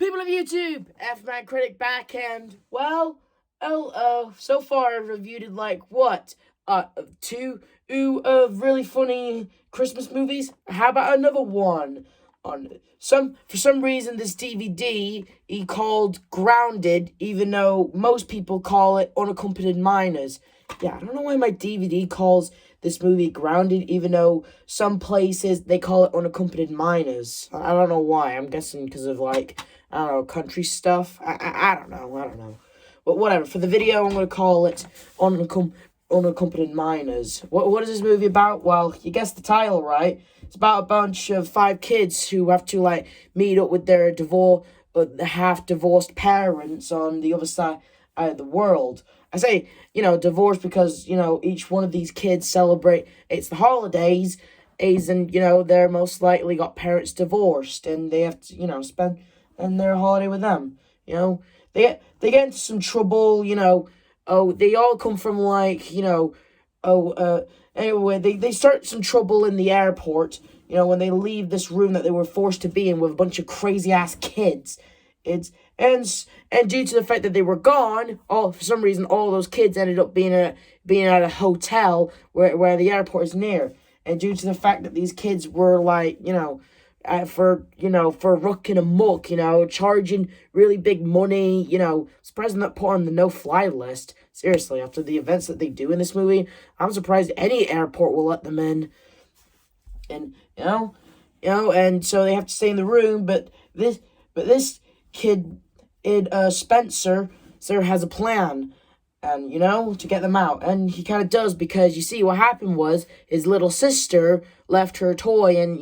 People of YouTube, F-Man Critic back, and, well, so far I've reviewed, two really funny Christmas movies. How about another one? For some reason, this DVD, he called Grounded, even though most people call it Unaccompanied Minors. Yeah, I don't know why my DVD calls this movie Grounded, even though some places they call it Unaccompanied Minors. I don't know why. I'm guessing because of, I don't know, country stuff. I don't know. But whatever. For the video, I'm going to call it Unaccompanied Minors. What is this movie about? Well, you guessed the title, right? It's about a bunch of 5 kids who have to, meet up with their half-divorced parents on the other side of the world. I say, divorced because, each one of these kids it's the holidays, and, they're most likely got parents divorced, and they have to, spend their holiday with them. They get into some trouble, they all come from, anyway, they start some trouble in the airport, when they leave this room that they were forced to be in with a bunch of crazy-ass kids. And due to the fact that they were gone, for some reason, all those kids ended up being at a hotel where the airport is near. And due to the fact that these kids were for rucking amok, charging really big money, surprised not put on the no-fly list. Seriously, after the events that they do in this movie, I'm surprised any airport will let them in. And and so they have to stay in the room. But this kid, Spencer has a plan, and to get them out, and he kind of does, because you see what happened was his little sister left her toy, and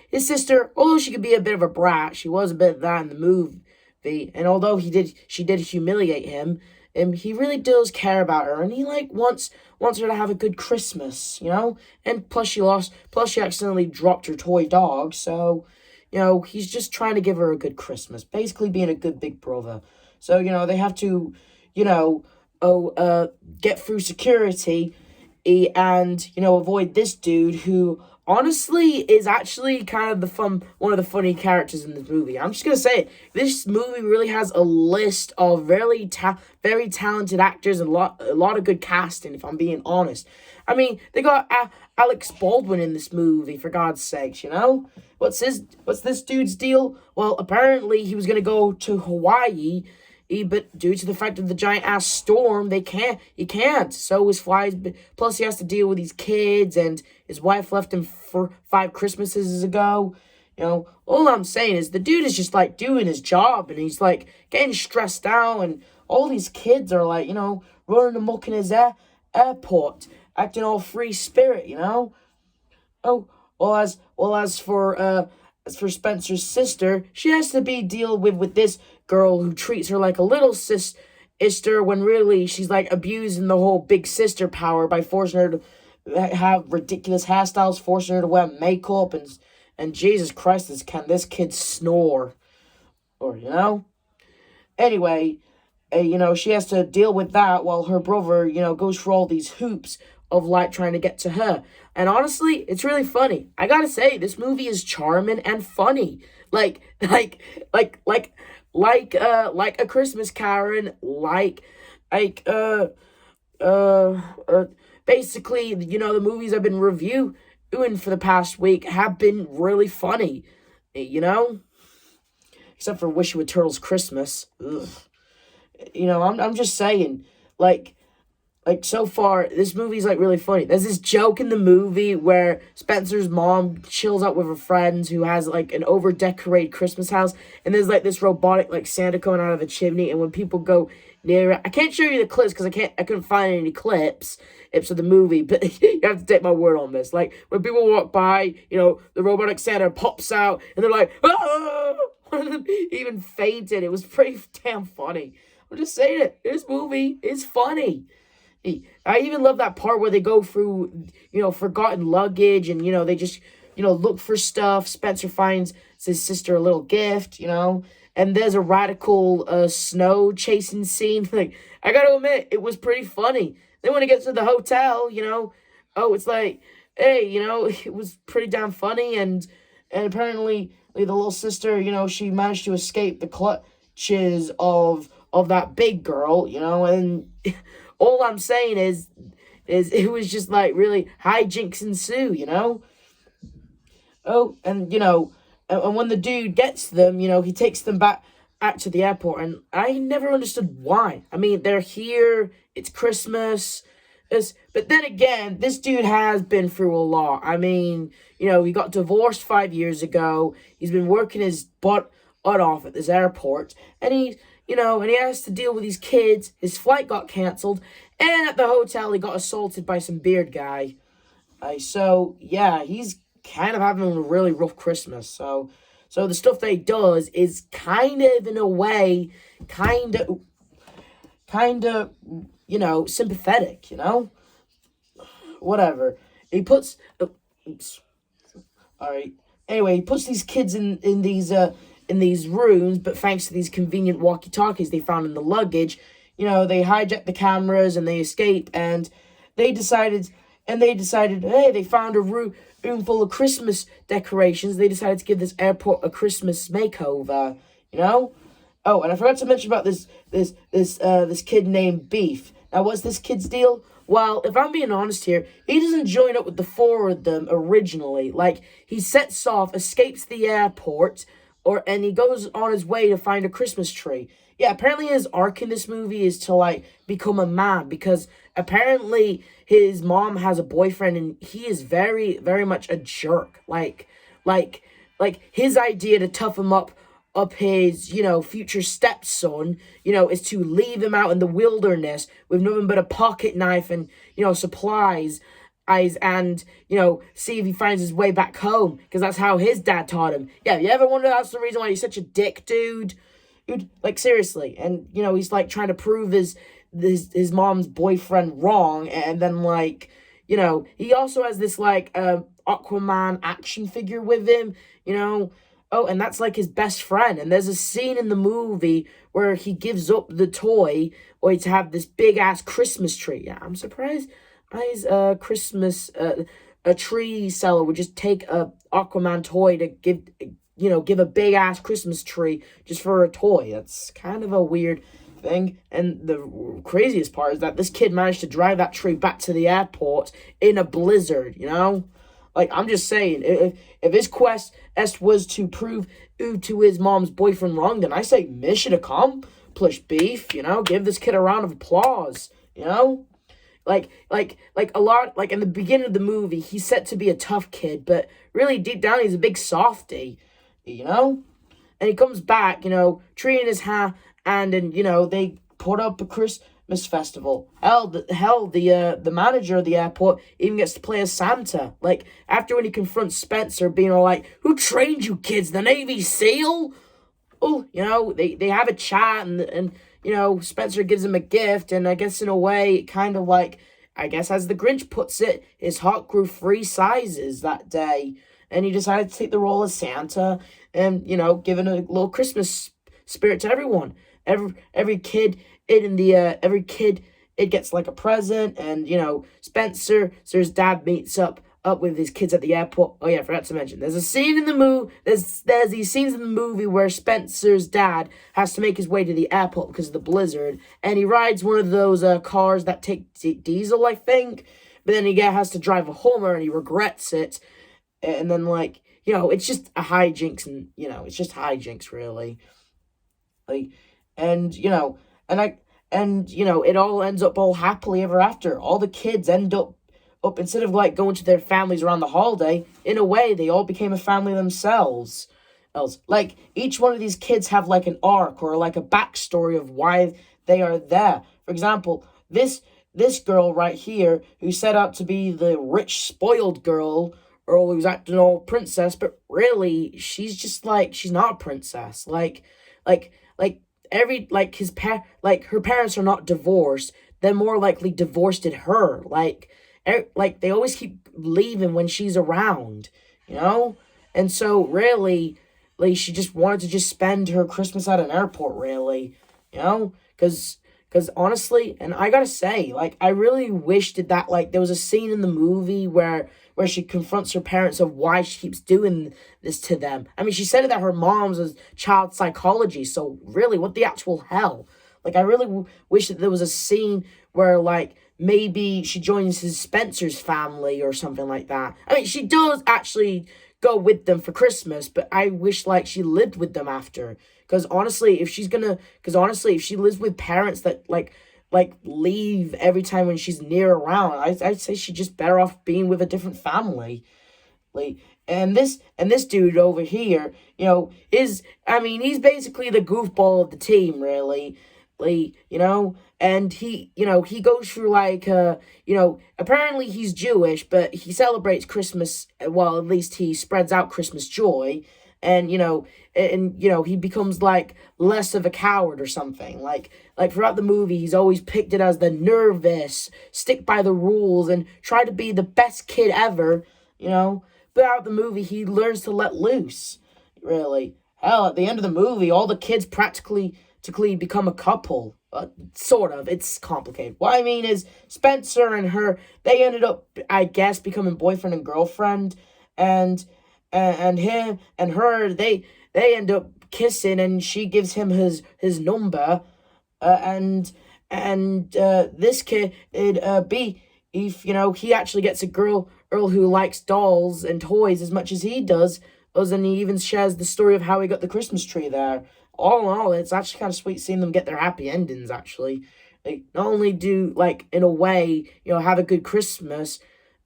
his sister, although she could be a bit of a brat, she was a bit of that in the movie, and although she did humiliate him, he really does care about her, and he wants her to have a good Christmas, and plus she accidentally dropped her toy dog, so he's just trying to give her a good Christmas, basically being a good big brother. So they have to get through security, and avoid this dude who honestly is actually kind of one of the funny characters in this movie. I'm just gonna say it. This movie really has a list of very talented actors and a lot of good casting, if I'm being honest. I mean, they got Alex Baldwin in this movie, for God's sakes, What's this dude's deal? Well, apparently he was gonna go to Hawaii, but due to the fact of the giant-ass storm, he can't. So his flies, plus he has to deal with these kids, and his wife left him for 5 Christmases ago. All I'm saying is the dude is just, doing his job, and he's, getting stressed out, and all these kids are, running amok in his airport, acting all free spirit, Oh, as for Spencer's sister, she has to deal with this girl who treats her like a little sister, when really she's abusing the whole big sister power by forcing her to have ridiculous hairstyles, forcing her to wear makeup, and Jesus Christ, can this kid snore? Or anyway, she has to deal with that while her brother goes for all these hoops of trying to get to her. And honestly, it's really funny. I gotta say, this movie is charming and funny. Like A Christmas Karen, basically, the movies I've been reviewing for the past week have been really funny, except for Wish You Were Turtles Christmas. Ugh. I'm just saying, so far, this movie's, really funny. There's this joke in the movie where Spencer's mom chills out with her friends who has, an over-decorated Christmas house, and there's, this robotic, Santa coming out of the chimney, and when people go near it, I can't show you the clips, because I couldn't find any clips of the movie, but you have to take my word on this. When people walk by, the robotic Santa pops out, and they're like, ah! One of them even fainted. It was pretty damn funny. I'm just saying it. This movie is funny. I even love that part where they go through, forgotten luggage, and, they just, look for stuff. Spencer finds his sister a little gift, and there's a radical snow chasing scene. I gotta admit, it was pretty funny. Then when it gets to the hotel, it's hey, it was pretty damn funny, and apparently the little sister, she managed to escape the clutches of that big girl, and all I'm saying is it was just like really hijinks ensue. Oh, and when the dude gets them, he takes them back to the airport, and I never understood why. I mean, they're here, it's Christmas, but then again, this dude has been through a lot. I mean, he got divorced 5 years ago. He's been working his butt off at this airport, and he has to deal with these kids. His flight got canceled, and at the hotel, he got assaulted by some beard guy. So yeah, he's kind of having a really rough Christmas. So the stuff that he does is kind of, in a way, kind of, sympathetic. Whatever. He puts. Oops. All right. Anyway, he puts these kids in these rooms, but thanks to these convenient walkie-talkies they found in the luggage, they hijack the cameras and they escape. And they decided, hey, they found a room full of Christmas decorations. They decided to give this airport a Christmas makeover. Oh, and I forgot to mention about this kid named Beef. Now, what's this kid's deal? Well, if I'm being honest here, he doesn't join up with the four of them originally. Like, he sets off, escapes the airport, and he goes on his way to find a Christmas tree. Yeah, apparently his arc in this movie is to, like, become a man, because apparently his mom has a boyfriend, and he is very, very much a jerk. Like his idea to tough him up his, future stepson, is to leave him out in the wilderness with nothing but a pocket knife and, supplies, and, see if he finds his way back home, because that's how his dad taught him. Yeah, you ever wonder that's the reason why he's such a dick, dude? Dude, like, seriously. And, he's, like, trying to prove his mom's boyfriend wrong, and then, like, he also has this, like, Aquaman action figure with him, Oh, and that's, like, his best friend. And there's a scene in the movie where he gives up the toy or to have this big-ass Christmas tree. Yeah, I'm surprised his Christmas a tree seller would just take a Aquaman toy to give a big-ass Christmas tree just for a toy. That's kind of a weird thing. And the craziest part is that this kid managed to drive that tree back to the airport in a blizzard, Like, I'm just saying, if his quest was to prove to his mom's boyfriend wrong, then I say mission accomplished, Beef. Give this kid a round of applause. Like a lot, like in the beginning of the movie, he's set to be a tough kid, but really deep down he's a big softy. And he comes back, tree in his hand, and then they put up a Christmas festival. The manager of the airport even gets to play as Santa. Like, after when he confronts Spencer, being all like, "Who trained you kids? The Navy SEAL?" Oh, they have a chat, and Spencer gives him a gift, and I guess in a way, it kind of like, I guess as the Grinch puts it, his heart grew 3 sizes that day, and he decided to take the role as Santa, and giving a little Christmas spirit to everyone. Every kid it gets like a present, and Spencer's dad meets up with his kids at the airport. Oh yeah, I forgot to mention, there's a scene in the movie. There's these scenes in the movie where Spencer's dad has to make his way to the airport because of the blizzard, and he rides one of those cars that take diesel, I think. But then he has to drive a Hummer, and he regrets it. And then it's just a hijinks, and it's just hijinks really. Like, and it all ends up all happily ever after. All the kids end up instead of going to their families around the holiday, in a way they all became a family themselves. Like, each one of these kids have like an arc or like a backstory of why they are there. For example, this girl right here, who set out to be the rich spoiled girl, or who's acting all princess, but really she's just she's not a princess. Her parents are not divorced. They're more likely divorced at her. They always keep leaving when she's around, And so, really, she just wanted to just spend her Christmas at an airport, really, Because honestly, and I gotta say, I really wished that, there was a scene in the movie where where she confronts her parents of why she keeps doing this to them. I mean, she said that her mom's a child psychology, so really, what the actual hell? Like, I really wish that there was a scene where, like, maybe she joins his Spencer's family or something like that. I mean, she does actually go with them for Christmas, but I wish, like, she lived with them after. Because honestly, if she lives with parents that, like leave every time when she's near around, I'd say she's just better off being with a different family. Like, and this dude over here, he's basically the goofball of the team, really. Like, and he goes through apparently he's Jewish, but he celebrates Christmas, well, at least he spreads out Christmas joy, and he becomes like less of a coward or something. Like throughout the movie, he's always picked it as the nervous, stick by the rules, and try to be the best kid ever, But out the movie, he learns to let loose, really. Hell, at the end of the movie, all the kids practically become a couple. Sort of. It's complicated. What I mean is, Spencer and her, they ended up, I guess, becoming boyfriend and girlfriend, and him and her, they end up kissing, and she gives him his number, and this kid, he actually gets a girl who likes dolls and toys as much as he does, and he even shares the story of how he got the Christmas tree there. All in all, it's actually kind of sweet seeing them get their happy endings, actually. Like, not only do, like, in a way, have a good Christmas,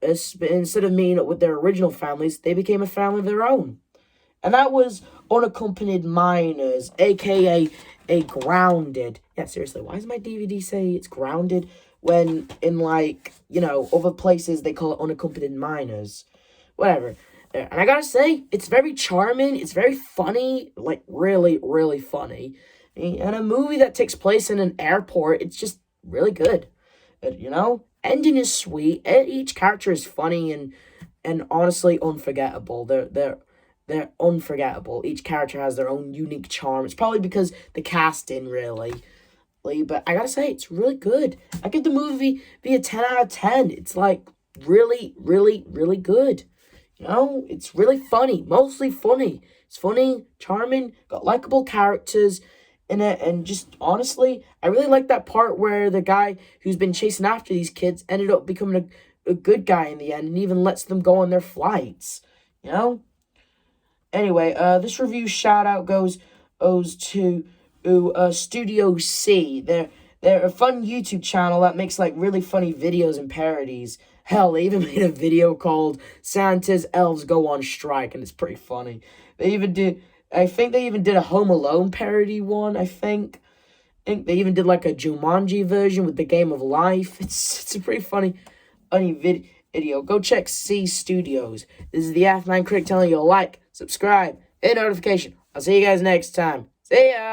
but instead of meeting up with their original families, they became a family of their own. And that was Unaccompanied Minors, a.k.a. a Grounded. Yeah, seriously, why does my DVD say it's Grounded when in, other places they call it Unaccompanied Minors? Whatever. And I gotta say, it's very charming, it's very funny, like, really, really funny. And a movie that takes place in an airport, it's just really good. Ending is sweet, each character is funny and honestly unforgettable. They're unforgettable. Each character has their own unique charm. It's probably because the casting, really. But I gotta say, it's really good. I give the movie a 10 out of 10. It's, like, really, really, really good. It's really funny, mostly funny. It's funny, charming, got likable characters in it, and just, honestly, I really like that part where the guy who's been chasing after these kids ended up becoming a good guy in the end, and even lets them go on their flights, Anyway, this review shout-out goes to Studio C. They're a fun YouTube channel that makes, like, really funny videos and parodies. Hell, they even made a video called Santa's Elves Go on Strike, and it's pretty funny. I think they even did a Home Alone parody one, I think. They even did, like, a Jumanji version with the Game of Life. It's a pretty funny video. Go check C Studios. This is the F9 Critic telling you to like, subscribe, hit notification. I'll see you guys next time. See ya!